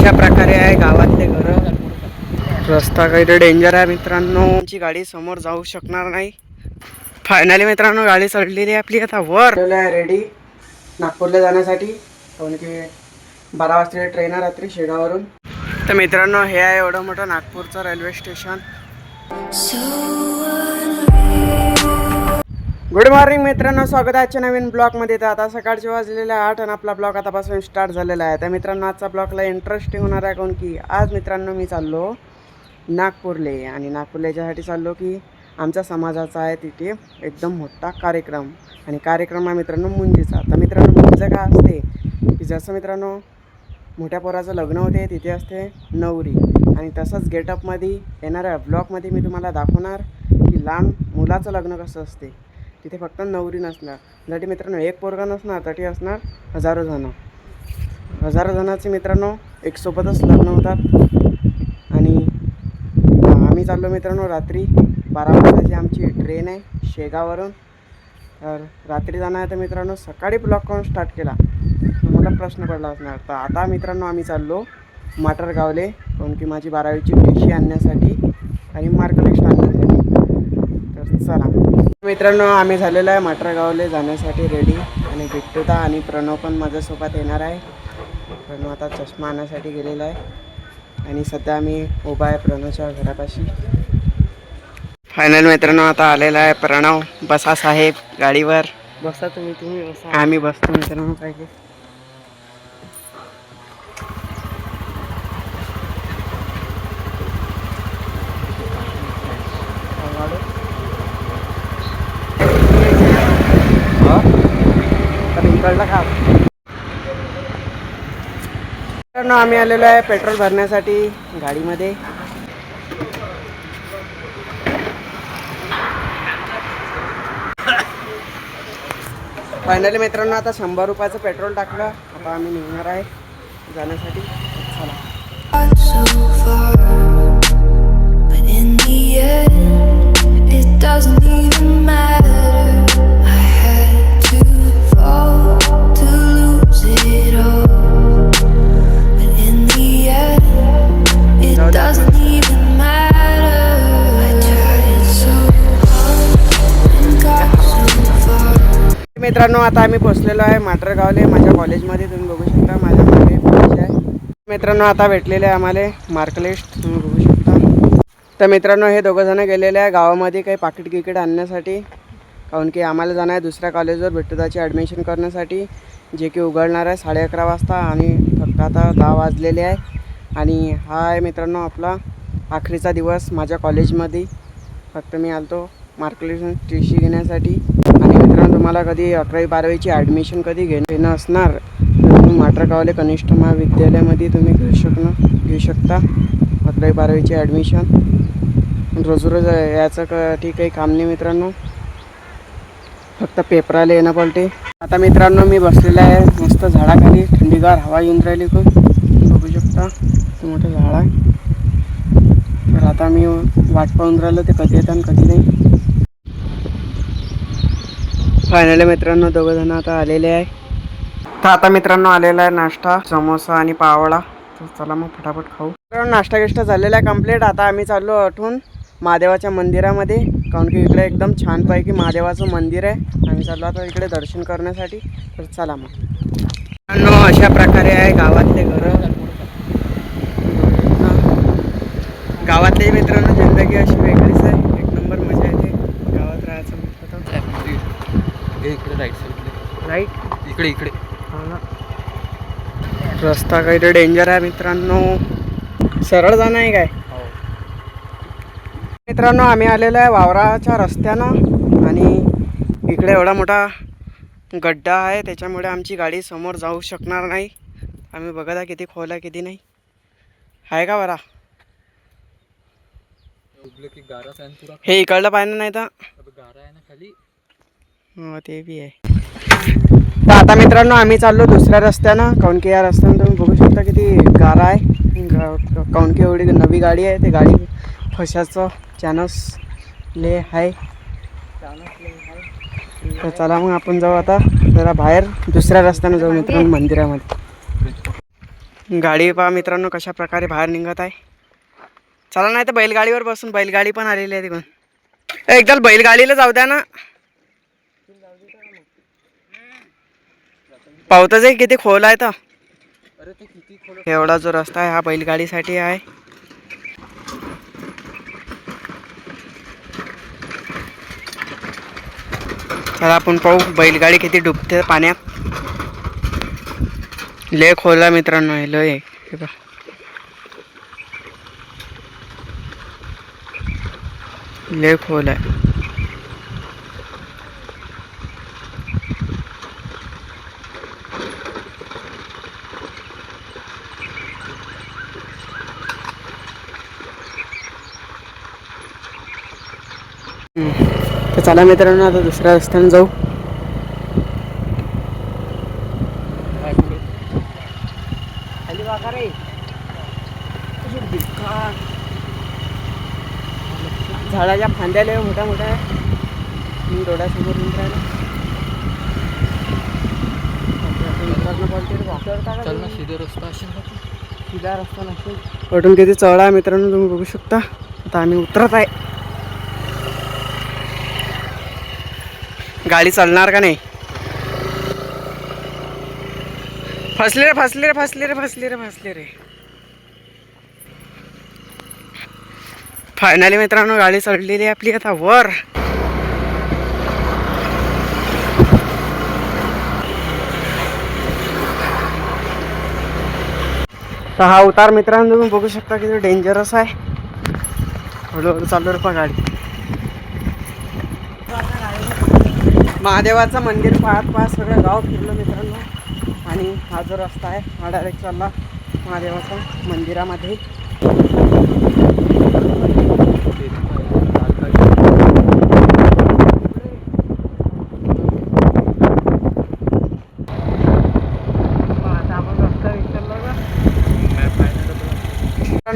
अशा प्रकारे आहे गावातले घर. रस्ता काही डेंजर आहे मित्रांनो. आमची गाडी समोर जाऊ शकणार नाही. फायनली मित्रांनो गाडी चढलेली आहे आपली. आता वर रेडी नागपूरला जाण्यासाठी. कारण की 12 वाजता ट्रेन आहे रात्री शेगावरून. तर मित्रांनो हे आहे एवढं मोठं नागपूरचं रेल्वे स्टेशन. गुड मॉर्निंग मित्रांनो, स्वागत आहे आजच्या नवीन ब्लॉगमध्ये. तर आता सकाळचे वाजलेले 8 आणि आपला ब्लॉग आतापासून स्टार्ट झालेला आहे. तर मित्रांनो आजचा ब्लॉगला इंटरेस्टिंग होणार आहे. कारण की आज मित्रांनो मी चाललो नागपूरले. आणि नागपूरला याच्यासाठी चाललो की आमच्या समाजाचा आहे तिथे एकदम मोठा कार्यक्रम. आणि कार्यक्रम आहे मित्रांनो मुंजीचा. तर मित्रांनो मुंज काय असते की जसं मित्रांनो मोठ्या पोराचं लग्न होते तिथे असते नवरी. आणि तसंच गेटअपमध्ये येणाऱ्या ब्लॉगमध्ये मी तुम्हाला दाखवणार की लहान मुलाचं लग्न कसं असते. तिथे फक्त नवरी नसणार, जरी मित्रांनो एक पोरगा नसणार तरी असणार हजारो जणांचे मित्रांनो एक सोबतच लग्न होतात. आणि आम्ही चाललो मित्रांनो रात्री 12 वाजताची आमची ट्रेन आहे शेगावरून. तर रात्री जाणार आहे. तर मित्रांनो सकाळी ब्लॉग करून स्टार्ट केला मला प्रश्न पडला असणार. तर आता मित्रांनो आम्ही चाललो माटरगावले. कारण की माझी 12वीची टीसी आणण्यासाठी आणि मार्कलिस्ट आणण्यासाठी. तर चला मित्रांनो आम्ही झालेलो आहे माटरगावले जाण्यासाठी रेडी. आणि बिट्टूदा आणि प्रणव पण माझ्यासोबत येणार आहे. प्रणव आता चष्मा आणण्यासाठी गेलेला आहे. आणि सध्या आम्ही उभा आहे प्रणवच्या घरापाशी. फायनल मित्रांनो आता आलेला आहे प्रणव. बसा साहेब गाडीवर. बसा तुम्ही बसा. आम्ही बसतो मित्रांनो पाहिजे. इकडलं का मित्रांनो आम्ही आलेलो आहे पेट्रोल भरण्यासाठी गाडीमध्ये. फायनली मित्रांनो आता 100 रुपयाचं पेट्रोल टाकलं. आता आम्ही निघणार आहे जाण्यासाठी. मित्रांनो आता आम्ही पोचलेलो आहे माटरगावले माझ्या कॉलेजमध्ये. तुम्ही बघू शकता माझ्या मागे कॉलेज आहे. मित्रांनो आता भेटलेले आहे आम्हाला मार्कलिस्ट. तुम्ही बघू शकता. तर मित्रांनो हे दोघं जण गेलेले आहे गावामध्ये काही पाकिट गिकीट आणण्यासाठी. कारण की आम्हाला जाणं आहे दुसऱ्या कॉलेजवर बिट्टूदाची ॲडमिशन करण्यासाठी, जे की उघडणार आहे 11:30 वाजता. आणि फक्त आता 10 वाजलेले आहे. आणि हा आहे मित्रांनो आपला आखरीचा दिवस माझ्या कॉलेजमध्ये. फक्त मी आलतो मार्कलिस्ट टीसी घेण्यासाठी. आणि मित्रांनो तुम्हाला कधी 11वी 12वीची ॲडमिशन कधी घेणं असणार तर तुम्ही माटरगावले कनिष्ठ महाविद्यालयामध्ये तुम्ही घेऊ शकता 11वी 12वीची ॲडमिशन. रोज याचं ठीक काही काम नाही मित्रांनो, फक्त पेपराला येणं पडते. आता मित्रांनो मी बसलेला आहे मस्त झाडाखाली. थंडीगार हवा येऊन राहिली खूप. बघू शकता मोठं झाड आहे. तर आता मी वाट पाहून राहिलो ते कधी येतात कधी नाही. फायनली मित्रांनो दोघं जण आता आलेले आहे. तर आता मित्रांनो आलेला आहे नाश्ता, समोसा आणि पावळा. तर चला मग फटाफट खाऊ. मित्रांनो नाश्ता गिष्टा झालेला आहे कंप्लीट. आता आम्ही चाललो आठवून महादेवाच्या मंदिरामध्ये. कारण की इकडे एकदम छानपैकी महादेवाचं मंदिर आहे. आम्ही चाललो आता इकडे दर्शन करण्यासाठी. तर चला मग मित्रांनो अशा प्रकारे आहे गावातले घर. गावातले मित्रांनो जिंदगी अशी वेगळीच आहे. एक नंबर मजा येते गावात राहायचं म्हटलं तर. इकडे राईट साईडला राईट इकडे हा ना. रस्ता काही डेंजर आहे मित्रांनो. सरळ जाणं आहे काय मित्रांनो. आम्ही आलेलो आहे वावराच्या रस्त्यानं. आणि इकडे एवढा मोठा गड्डा आहे त्याच्यामुळे आमची गाडी समोर जाऊ शकणार नाही. आम्ही बघत आहे किती खोल आहे किती नाही आहे का बरा. हे इकडलं पाहिजे नाही तर हो ते बी आहे. तर आता मित्रांनो आम्ही चाललो दुसऱ्या रस्त्यानं. काऊन की या रस्त्यानं तुम्ही बघू शकता किती गारा आहे. काऊन की एवढी नवी गाडी आहे. ते गाडी फशाचं चानस ले आहे. तर चला मग आपण जाऊ आता जरा बाहेर दुसऱ्या रस्त्यानं जाऊ मित्रांनो मंदिरामध्ये. गाडी पहा मित्रांनो कशा प्रकारे बाहेर निघत आहे. चला नाही तर बैलगाडीवर बसून, बैलगाडी पण आलेली आहे तिकडून. एकदा बैलगाडीला जाऊ द्या ना. पावतच आहे किती खोल आहे तर. अरे ते किती खोल. एवढा जो रस्ता आहे हा बैलगाडीसाठी आहे. चला आपण पाहू बैलगाडी किती डुबते पाण्यात. लय खोल आहे मित्रांनो, हे लय हे बघ. लय खोल आहे. तर चला मित्रांनो आता दुसऱ्या रस्त्याने जाऊ. खाली वाका रे. झाडाच्या फांद्या लय मोठ्या मोठ्या आहे. मी डोळ्यासमोर येऊन राहिला. चल ना सीधा रस्ता असेल ना तू. सीधा रस्ता नसेल. वरून किती चढा आहे मित्रांनो तुम्ही बघू शकता. आता आम्ही उतरत आहे. गाडी चालणार का नाही. फसले रे फसले रे फसले रे फसले रे फसले रे. फायनली मित्रांनो गाडी चढलेली आहे आपली आता वर. तर हा उतार मित्रांनो तुम्ही बघू शकता किती डेंजरस आहे. हळूहळू चालू रे पा गाडी. महादेवाचं मंदिर पाहत पाहत सगळं गाव फिरलं मित्रांनो. आणि हा जो रस्ता आहे हा डायरेक्ट चालला महादेवाच्या मंदिरामध्ये.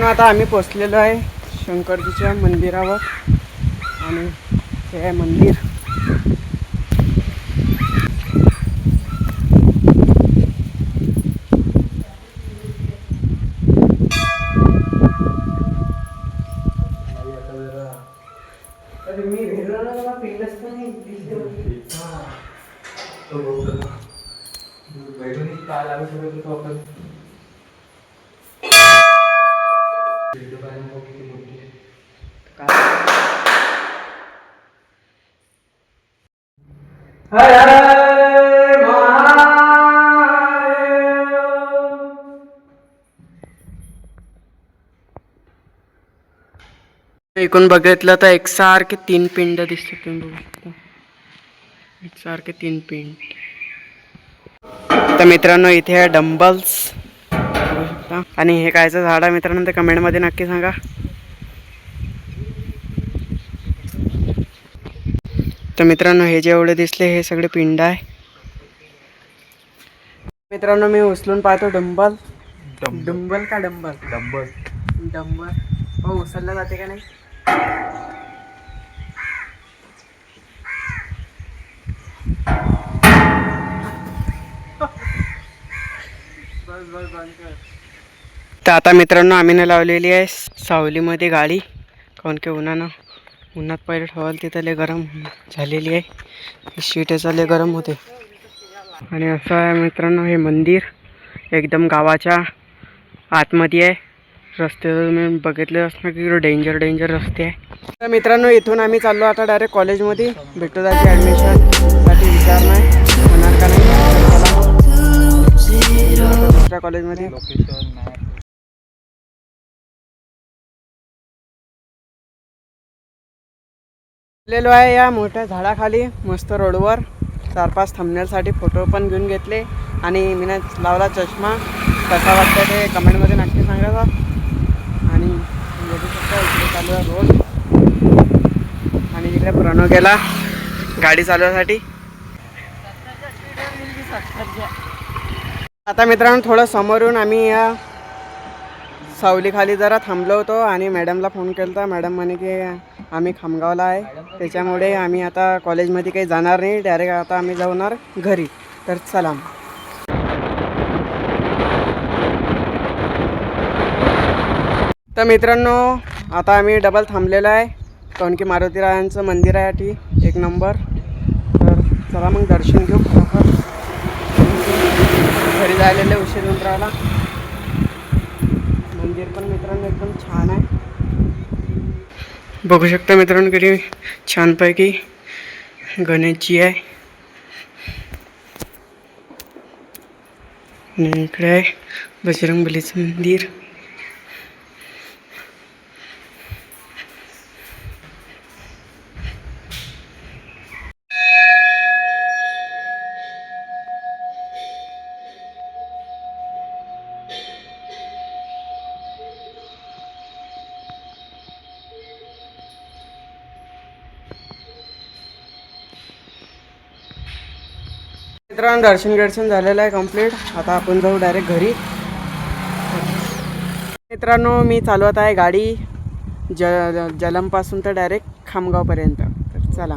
आता आम्ही पोचलेलो आहे शंकरजीच्या मंदिरावर. आणि हे आहे मंदिर. इकडून बघितलं तर एकसारखे 3 पिंड दिसतात तुम्ही बघू शकता. एकसारखे 3 पिंड. तर मित्रांनो इथे आहे डंबल्स बघू शकता. आणि हे कायचं झाड आहे मित्रांनो ते कमेंटमध्ये नक्की सांगा. तर मित्रांनो हे जेवढे दिसले हे सगळे पिंड आहे. मित्रांनो मी उचलून पाहतो डंबल. डंबल का डंबल. डंबल डंबल हो उचलला जाते का नाही. तर आता मित्रांनो आम्ही न लावलेली आहे सावलीमध्ये गाडी. काऊन की उन्हात पहिले ठेवाल तिथं लय गरम झालेली आहे. शीटेचा लय गरम होते. आणि असं आहे मित्रांनो हे मंदिर एकदम गावाच्या आतमध्ये आहे. रस्ते तुम्ही बघितले असणार की डेंजर रस्ते आहे. तर मित्रांनो इथून आम्ही चाललो आता डायरेक्ट कॉलेजमध्ये. भेटू जायची ॲडमिशनसाठी विचार नाही होणार का नाही. दुसऱ्या कॉलेजमध्ये गेलेलो आहे या मोठ्या झाडाखाली मस्त रोडवर. 4-5 थंबनेलसाठी फोटो पण घेऊन घेतले. आणि मी लावला चष्मा. कसा वाटतं ते कमेंटमध्ये नक्की सांगा. आणि बघू शकता इकडे चालू आहे रोड. आणि इकडे प्रणव गेला गाडी चालवण्यासाठी. आता मित्रांनो थोडं समोर येऊन आम्ही या सावलीखाली जरा थांबलो होतो. आणि मॅडमला फोन केला होता. मॅडम म्हणे की आम्ही खामगावला आहे त्याच्यामुळे आम्ही आता कॉलेजमध्ये काही जाणार नाही. डायरेक्ट आता आम्ही जाणार घरी. तर चला तर मित्रांनो आता आम्ही डबल थांबलेलो आहे कारण की मारुतीरायांचं मंदिर आहे ती एक नंबर. तर चला मग दर्शन घेऊ खरोखर. घरी जायला उशीर होऊन राहिला. मंदिर पण मित्रांनो एकदम छान आहे. बघू शकता मित्रांनो किती छानपैकी गणेशजी आहे. आणि इकडे आहे बजरंगबलीचं मंदिर. मित्रांनो दर्शन झालेलं आहे कंप्लीट. आता आपण जाऊ डायरेक्ट घरी. मित्रांनो मी चालवत आहे गाडी जलमपासून तर डायरेक्ट खामगावपर्यंत. तर चला.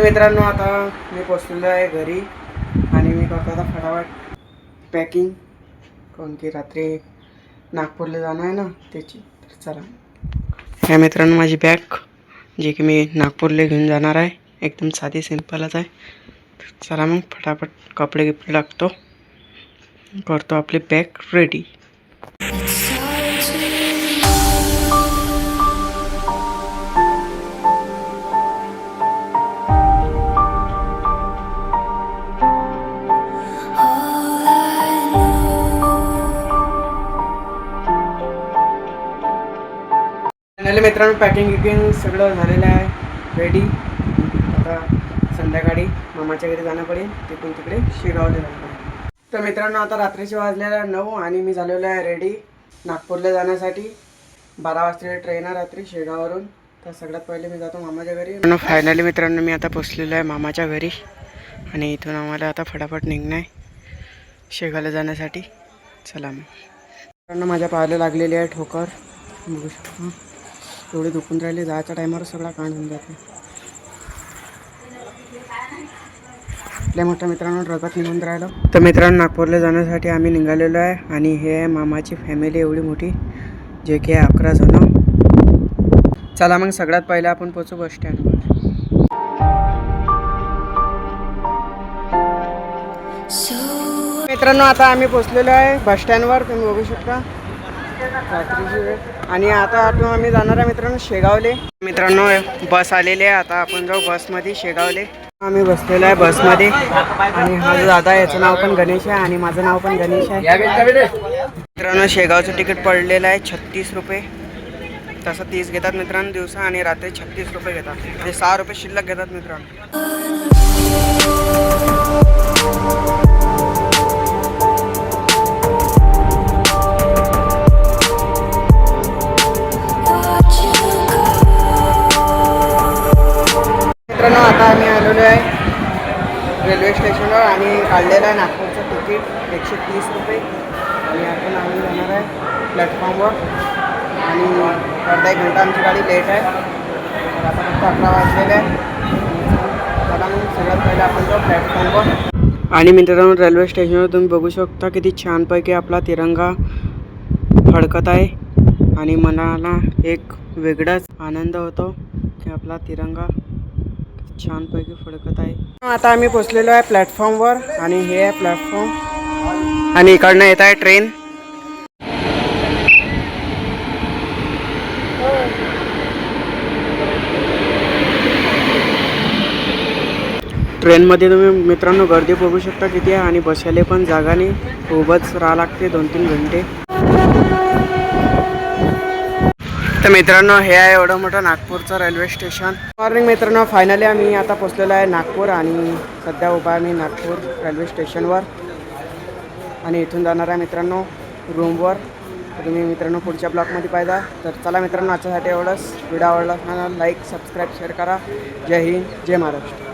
मित्रांनो आता मी पोचलेलो आहे घरी आणि मी करतो आता फटाफट पॅकिंग कारण की रात्री नागपूरला जाणं आहे ना त्याची. तर चला. ह्या मित्रांनो माझी बॅग जी की मी नागपूरला घेऊन जाणार आहे. एकदम साधी सिंपलच आहे. तर चला मग फटाफट कपडे गिपडे टाकतो करतो आपली बॅग रेडी. मित्रांनो पॅकिंग गिकिंग सगळं झालेलं आहे रेडी. आता संध्याकाळी मामाच्या घरी जाणं पडेल. तिकडून तिकडे शेगावला जाणं पडेल. तर मित्रांनो आता रात्रीचे वाजलेला 9 आणि मी झालेलो आहे रेडी नागपूरला जाण्यासाठी. 12 वाजता ट्रेन आहे रात्री शेगाववरून. तर सगळ्यात पहिले मी जातो मामाच्या घरी. फायनली मित्रांनो मी आता पोचलेलो आहे मामाच्या घरी आणि इथून आम्हाला आता फटाफट निघणं आहे शेगावला जाण्यासाठी. चला मग. मित्रांनो माझ्या पायाला लागलेली आहे ठोकर. बघू शकतो एवढे दुखून राहिले. जायच्या टायमावर सगळा काढून जाते. आपल्या मोठ्या मित्रांनो ट्रकात निघून राहिलो. तर मित्रांनो नागपूरला जाण्यासाठी आम्ही निघालेलो आहे आणि हे आहे मामाची फॅमिली एवढी मोठी जे की 11 जण. चला मग सगळ्यात पहिले आपण पोचू बस स्टँडवर. मित्रांनो आता आम्ही पोचलेलो आहे बस स्टँडवर. तुम्ही बघू शकता रात्रीची वेळ. आणि आता आम्ही जाणार आहे मित्रांनो शेगावले. मित्रांनो बस आलेली आहे. आता आपण जाऊ बसमध्ये शेगावले. आम्ही बसलेलो आहे बसमध्ये आणि हा जो दादा याचं नाव पण गणेश आहे आणि माझं नाव पण गणेश आहे. मित्रांनो शेगावचं तिकीट पडलेलं आहे 36 रुपये. तसं 30 घेतात मित्रांनो दिवसा आणि रात्री 36 रुपये घेतात. म्हणजे 6 रुपये शिल्लक घेतात मित्रांनो. मित्रांनो आता आम्ही आलेलो आहे रेल्वे स्टेशनवर आणि काढलेलं आहे नागपूरचं तिकीट 130 रुपये. आणि आपण आम्ही जाणार आहे प्लॅटफॉर्मवर आणि अर्धा एक घंटा आमची गाडी लेट आहे. तर आता फक्त 11 वाजलेले आहे. चला मग सगळ्यात पहिलं आपण जाऊ प्लॅटफॉर्मवर. आणि मित्रांनो रेल्वे स्टेशनवर तुम्ही बघू शकता किती छानपैकी आपला तिरंगा फडकत आहे आणि मनाला एक वेगळाच आनंद होतो की आपला तिरंगा छानपैकी फडकत आहे. आता आम्ही पोचलेलो आहे प्लॅटफॉर्मवर आणि हे आहे प्लॅटफॉर्म आणि इकडनं येत आहे ट्रेन. ट्रेनमध्ये तुम्ही मित्रांनो गर्दी बघू शकता किती आहे आणि बसायला पण जागा नाही. उभंच राहा लागते 2-3 घंटे. तर मित्रांनो हे आहे एवढं मोठं नागपूरचं रेल्वे स्टेशन. मॉर्निंग मित्रांनो फायनली आम्ही आता पोचलेलो आहे नागपूर आणि सध्या उभा आहे मी नागपूर रेल्वे स्टेशनवर आणि इथून जाणार आहे मित्रांनो रूमवर. तुम्ही मित्रांनो पुढच्या ब्लॉगमध्ये पाहिजे. तर चला मित्रांनो आजच्यासाठी एवढंच. व्हिडिओ आवडला लाईक सबस्क्राईब शेअर करा. जय हिंद जय महाराष्ट्र.